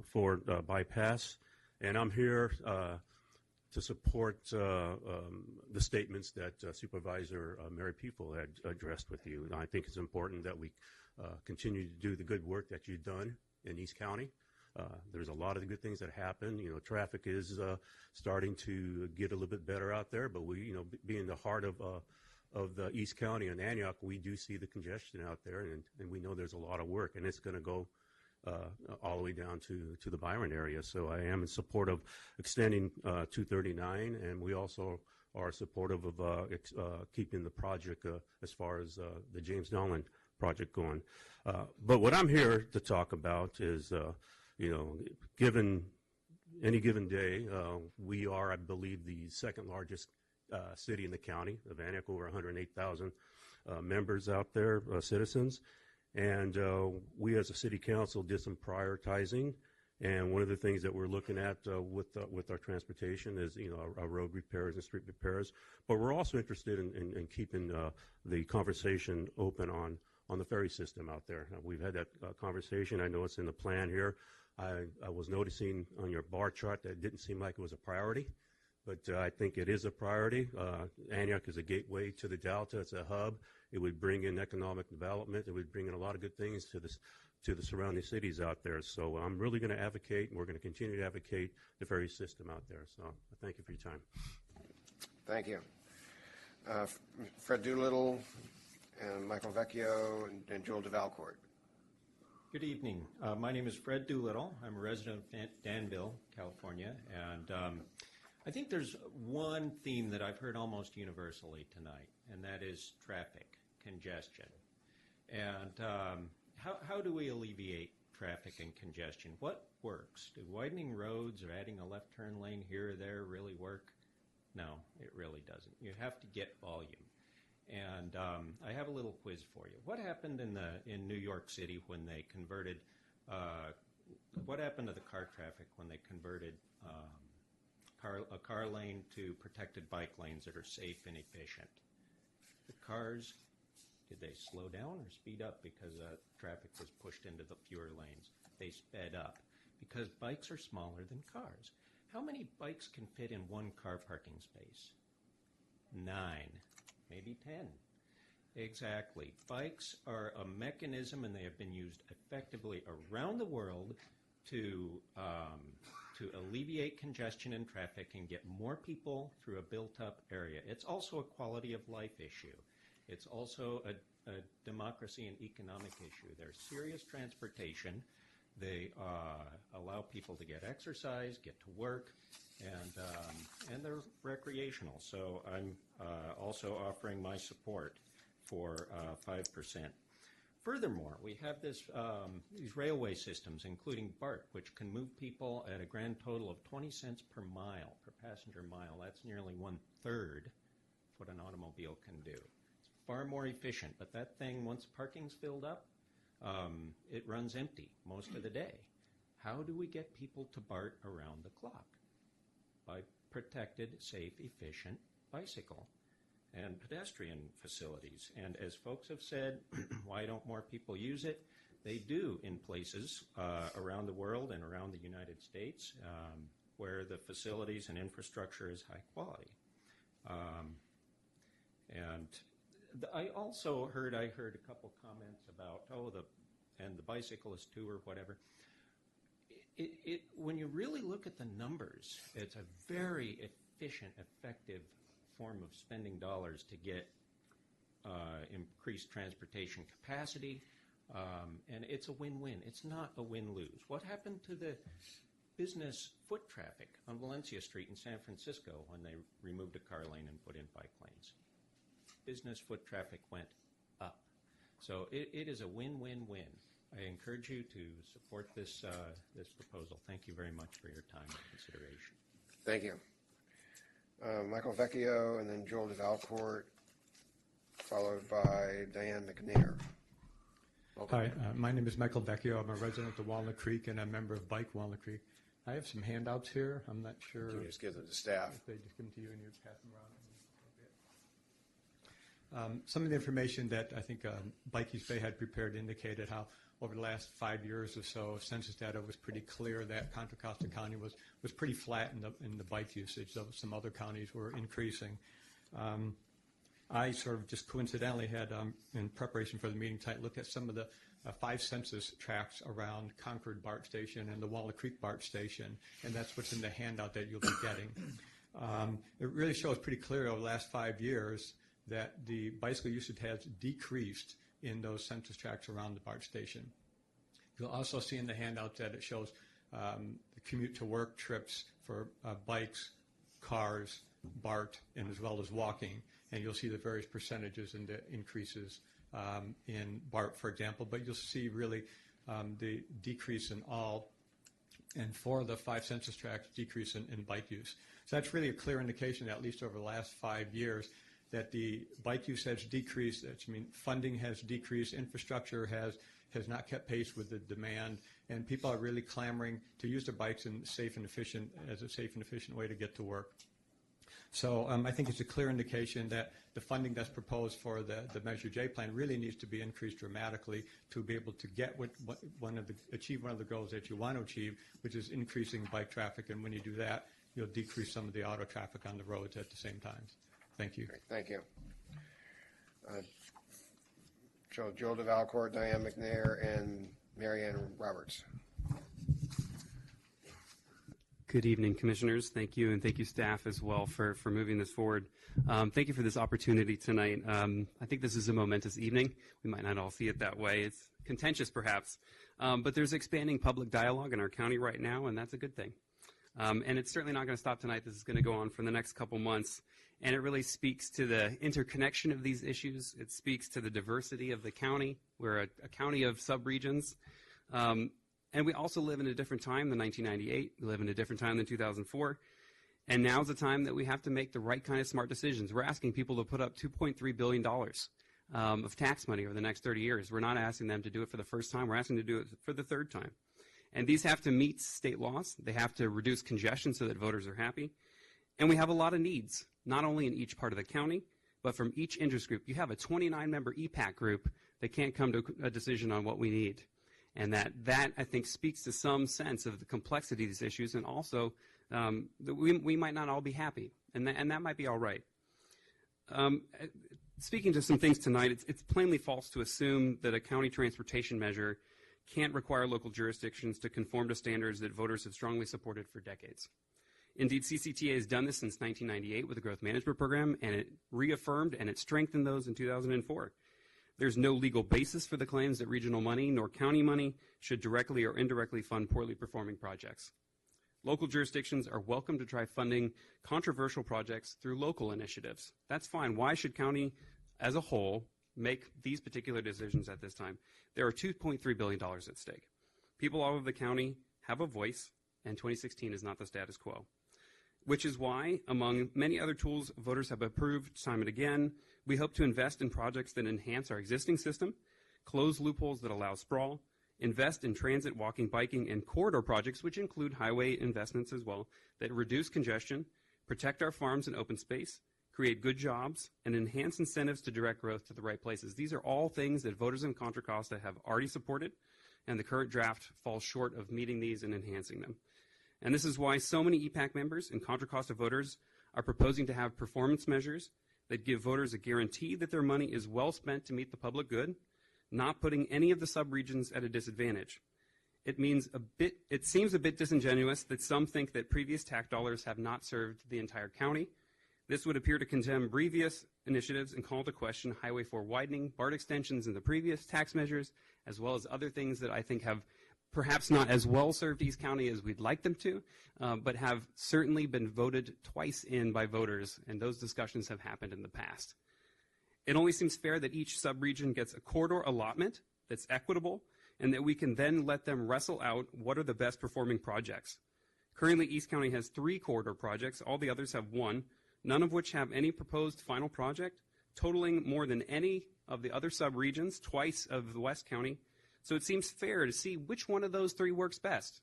for Bypass. And I'm here to support the statements that Supervisor Mary People had addressed with you. And I think it's important that we continue to do the good work that you've done in East County. There's a lot of good things that happen. You know, traffic is starting to get a little bit better out there, but we, being the heart of the East County and Antioch, we do see the congestion out there, and we know there's a lot of work, and it's going to go all the way down to the Byron area. So I am in support of extending 239, and we also are supportive of keeping the project as far as the James Donlan project going. But what I'm here to talk about is given any given day, we are, I believe, the second largest city in the county of Antioch, over 108,000 members out there, citizens. And we as a city council did some prioritizing. And one of the things that we're looking at with our transportation is, our road repairs and street repairs. But we're also interested in keeping the conversation open on the ferry system out there. We've had that conversation. I know it's in the plan here. I was noticing on your bar chart that it didn't seem like it was a priority, but I think it is a priority. Antioch is a gateway to the Delta. It's a hub. It would bring in economic development. It would bring in a lot of good things to the surrounding cities out there. So I'm really going to advocate, and we're going to continue to advocate the ferry system out there. So thank you for your time. Thank you. Fred Doolittle and Michael Vecchio and Joel DeValcourt. Good evening. My name is Fred Doolittle. I'm a resident of Danville, California, and I think there's one theme that I've heard almost universally tonight, and that is traffic congestion. And how do we alleviate traffic and congestion? What works? Do widening roads or adding a left turn lane here or there really work? No, it really doesn't. You have to get volume. And I have a little quiz for you. What happened in New York City when they converted? What happened to the car traffic when they converted a car lane to protected bike lanes that are safe and efficient? The cars, did they slow down or speed up because traffic was pushed into the fewer lanes? They sped up because bikes are smaller than cars. How many bikes can fit in one car parking space? 9. Maybe 10. Exactly. Bikes are a mechanism, and they have been used effectively around the world to alleviate congestion in traffic and get more people through a built-up area. It's also a quality of life issue. It's also a democracy and economic issue. They're serious transportation. They allow people to get exercise, get to work, and they're recreational. So I'm also offering my support for 5%. Furthermore, we have these railway systems, including BART, which can move people at a grand total of 20 cents per mile, per passenger mile. That's nearly 1/3 what an automobile can do. It's far more efficient, but that thing, once parking's filled up, it runs empty most of the day. How do we get people to BART around the clock? By protected, safe, efficient bicycle and pedestrian facilities. And as folks have said, why don't more people use it? They do in places around the world and around the United States where the facilities and infrastructure is high quality. I also heard a couple comments about, and the bicyclist too or whatever. When you really look at the numbers, it's a very efficient, effective form of spending dollars to get increased transportation capacity, and it's a win-win. It's not a win-lose. What happened to the business foot traffic on Valencia Street in San Francisco when they removed a car lane and put in bike lanes? Business foot traffic went up. So it is a win-win-win. I encourage you to support this proposal. Thank you very much for your time and consideration. Thank you. Michael Vecchio, and then Joel DeValcourt, followed by Diane McNair. Hi, my name is Michael Vecchio. I'm a resident of Walnut Creek and a member of Bike Walnut Creek. I have some handouts here. I'm not sure. Can you just give them to staff? If they just give them to you and you pass them around. Some of the information that I think Bike East Bay had prepared indicated how over the last 5 years or so, census data was pretty clear that Contra Costa County was pretty flat in the bike usage, though some other counties were increasing. I sort of just coincidentally had, in preparation for the meeting tonight, looked at some of the 5 census tracts around Concord BART Station and the Walnut Creek BART Station, and that's what's in the handout that you'll be getting. It really shows pretty clearly over the last 5 years that the bicycle usage has decreased in those census tracts around the BART station. You'll also see in the handout that it shows the commute to work trips for bikes, cars, BART, and as well as walking. And you'll see the various percentages and the increases in BART, for example. But you'll see really the decrease in all, and for the 5 census tracts, decrease in bike use. So that's really a clear indication that at least over the last 5 years that the bike use has decreased. Funding has decreased, infrastructure has not kept pace with the demand, and people are really clamoring to use their bikes as a safe and efficient way to get to work. So I think it's a clear indication that the funding that's proposed for the Measure J plan really needs to be increased dramatically to be able to get achieve one of the goals that you want to achieve, which is increasing bike traffic. And when you do that, you'll decrease some of the auto traffic on the roads at the same time. Thank you. Great, thank you. Joel DeValcourt, Diane McNair, and Marianne Roberts. Good evening, Commissioners. Thank you, and thank you, staff, as well, for moving this forward. Thank you for this opportunity tonight. I think this is a momentous evening. We might not all see it that way. It's contentious, perhaps, But there's expanding public dialogue in our county right now, and that's a good thing. And it's certainly not going to stop tonight. This is going to go on for the next couple months. And it really speaks to the interconnection of these issues. It speaks to the diversity of the county. We're a county of subregions. And we also live in a different time than 1998. We live in a different time than 2004. And now's the time that we have to make the right kind of smart decisions. We're asking people to put up $2.3 billion of tax money over the next 30 years. We're not asking them to do it for the first time. We're asking them to do it for the third time. And these have to meet state laws. They have to reduce congestion so that voters are happy. And we have a lot of needs, not only in each part of the county, but from each interest group. You have a 29-member EPAC group that can't come to a decision on what we need. And that I think, speaks to some sense of the complexity of these issues, and also that we might not all be happy, and that might be all right. Speaking to some things tonight, it's plainly false to assume that a county transportation measure can't require local jurisdictions to conform to standards that voters have strongly supported for decades. Indeed, ccta has done this since 1998 with the Growth Management Program, and it reaffirmed and it strengthened those in 2004. There's no legal basis for the claims that regional money nor county money should directly or indirectly fund poorly performing projects. Local jurisdictions are welcome to try funding controversial projects through local initiatives. That's fine. Why should county as a whole make these particular decisions at this time? There are $2.3 billion at stake. People all over the county have a voice, and 2016 is not the status quo. Which is why, among many other tools voters have approved time and again, we hope to invest in projects that enhance our existing system, close loopholes that allow sprawl, invest in transit, walking, biking, and corridor projects, which include highway investments as well, that reduce congestion, protect our farms and open space, create good jobs, and enhance incentives to direct growth to the right places. These are all things that voters in Contra Costa have already supported, and the current draft falls short of meeting these and enhancing them. And this is why so many EPAC members and Contra Costa voters are proposing to have performance measures that give voters a guarantee that their money is well spent to meet the public good, not putting any of the subregions at a disadvantage. It seems a bit disingenuous that some think that previous tax dollars have not served the entire county. This would appear to condemn previous initiatives and call to question Highway 4 widening, BART extensions in the previous tax measures, as well as other things that I think have perhaps not as well served East County as we'd like them to, but have certainly been voted twice in by voters, and those discussions have happened in the past. It only seems fair that each subregion gets a corridor allotment that's equitable, and that we can then let them wrestle out what are the best performing projects. Currently, East County has 3 corridor projects. All the others have 1, none of which have any proposed final project, totaling more than any of the other subregions, twice of the West County. So it seems fair to see which one of those 3 works best.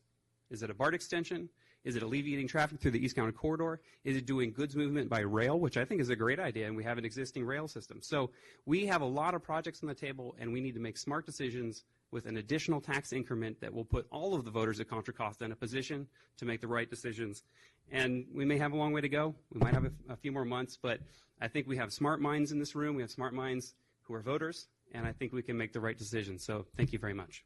Is it a BART extension? Is it alleviating traffic through the East County corridor? Is it doing goods movement by rail, which I think is a great idea, and we have an existing rail system. So we have a lot of projects on the table, and we need to make smart decisions with an additional tax increment that will put all of the voters at Contra Costa in a position to make the right decisions. And we may have a long way to go. We might have a few more months, but I think we have smart minds in this room. We have smart minds who are voters, and I think we can make the right decision. So thank you very much.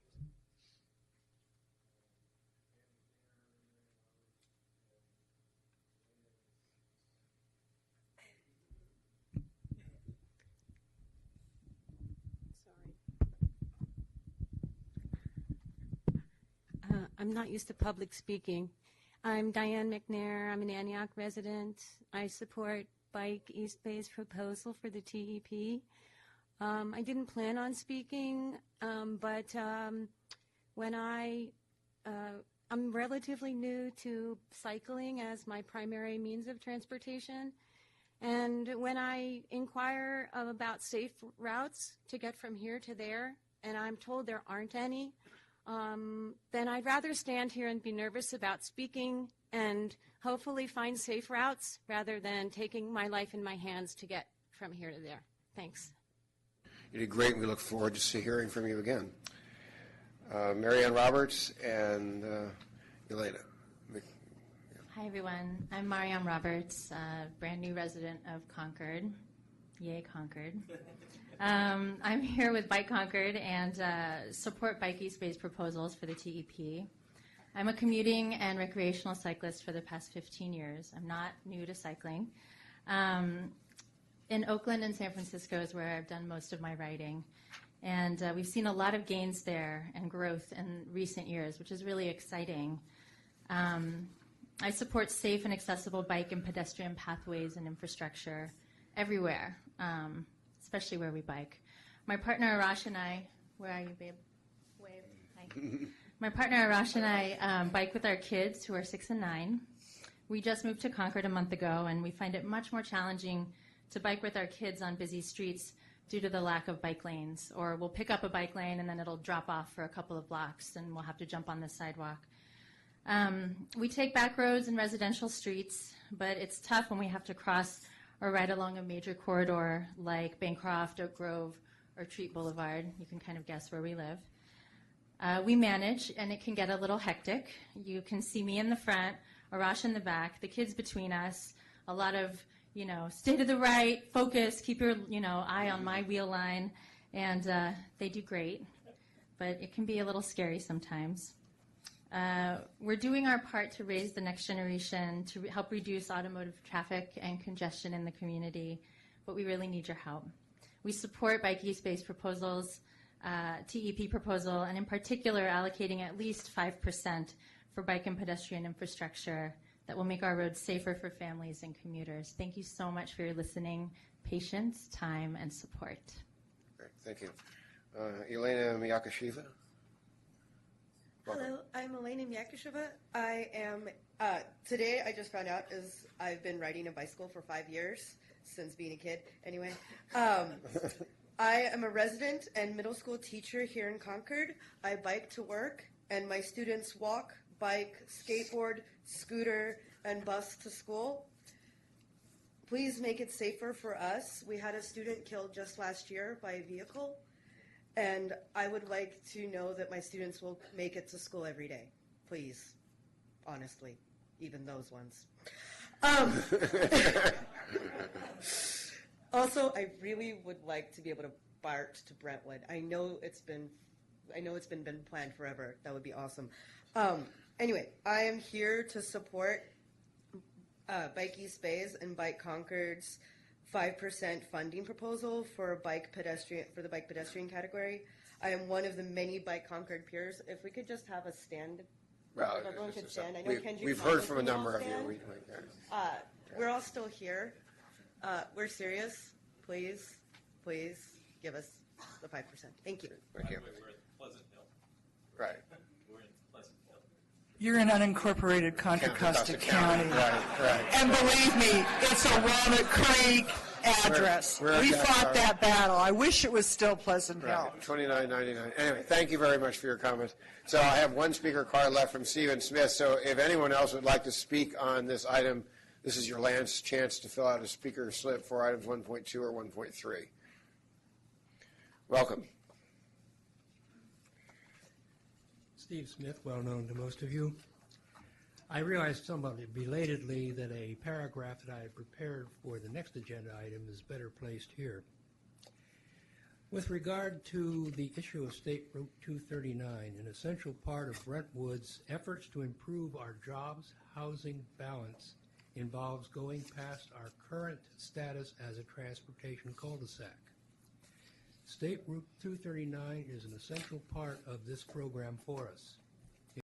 I'm not used to public speaking. I'm Diane McNair. I'm an Antioch resident. I support Bike East Bay's proposal for the TEP. I didn't plan on speaking, but when I'm relatively new to cycling as my primary means of transportation, and when I inquire about safe routes to get from here to there, and I'm told there aren't any, then I'd rather stand here and be nervous about speaking and hopefully find safe routes rather than taking my life in my hands to get from here to there. Thanks. You did great, and we look forward to hearing from you again. Marianne Roberts and Elena. Hi, everyone. I'm Marianne Roberts, brand new resident of Concord. Yay, Concord. I'm here with Bike Concord and support Bike East Bay's proposals for the TEP. I'm a commuting and recreational cyclist for the past 15 years. I'm not new to cycling. In Oakland and San Francisco is where I've done most of my riding. And we've seen a lot of gains there and growth in recent years, which is really exciting. I support safe and accessible bike and pedestrian pathways and infrastructure everywhere, especially where we bike. My partner Arash and I, where are you, babe? Wave. Hi. My partner Arash and I bike with our kids who are 6 and 9. We just moved to Concord a month ago, and we find it much more challenging to bike with our kids on busy streets due to the lack of bike lanes. Or we'll pick up a bike lane and then it'll drop off for a couple of blocks and we'll have to jump on the sidewalk. We take back roads and residential streets, but it's tough when we have to cross or ride along a major corridor like Bancroft, Oak Grove, or Treat Boulevard. You can kind of guess where we live. We manage, and it can get a little hectic. You can see me in the front, Arash in the back, the kids between us, a lot of, stay to the right, focus, keep your, eye on my wheel line, and they do great, but it can be a little scary sometimes. We're doing our part to raise the next generation to help reduce automotive traffic and congestion in the community, but we really need your help. We support Bike East-based proposals, TEP proposal, and in particular allocating at least 5% for bike and pedestrian infrastructure that will make our roads safer for families and commuters. Thank you so much for your listening, patience, time, and support. Great, thank you. Elena Miyakashiva. Hello, I'm Elena Miyakasheva. I am, today I just found out I've been riding a bicycle for 5 years, since being a kid. Anyway, I am a resident and middle school teacher here in Concord. I bike to work, and my students walk, bike, skateboard, scooter, and bus to school. Please make it safer for us. We had a student killed just last year by a vehicle. And I would like to know that my students will make it to school every day. Please. Honestly. Even those ones. Also, I really would like to be able to BART to Brentwood. I know it's been planned forever. That would be awesome. Anyway, I am here to support Bike East Bay's and Bike Concord's 5% funding proposal for the bike pedestrian category. I am one of the many Bike Concord peers. If we could just have a stand, if everyone could stand. I know Kenji we've heard from a number of you. We're all still here. We're serious. Please give us the 5%. Thank you. Thank you. We're in Pleasant Hill. Right. We're in Pleasant Hill. You're in unincorporated Contra Costa County. Right. And believe me, it's a Walnut Creek address. We fought that battle. I wish it was still Pleasant Hill. 2999. Anyway, thank you very much for your comments. So I have one speaker card left from Stephen Smith. So if anyone else would like to speak on this item, this is your last chance to fill out a speaker slip for items 1.2 or 1.3. Welcome. Steve Smith, well known to most of you. I realized somewhat belatedly that a paragraph that I had prepared for the next agenda item is better placed here. With regard to the issue of State Route 239, an essential part of Brentwood's efforts to improve our jobs housing balance involves going past our current status as a transportation cul-de-sac. State Route 239 is an essential part of this program for us.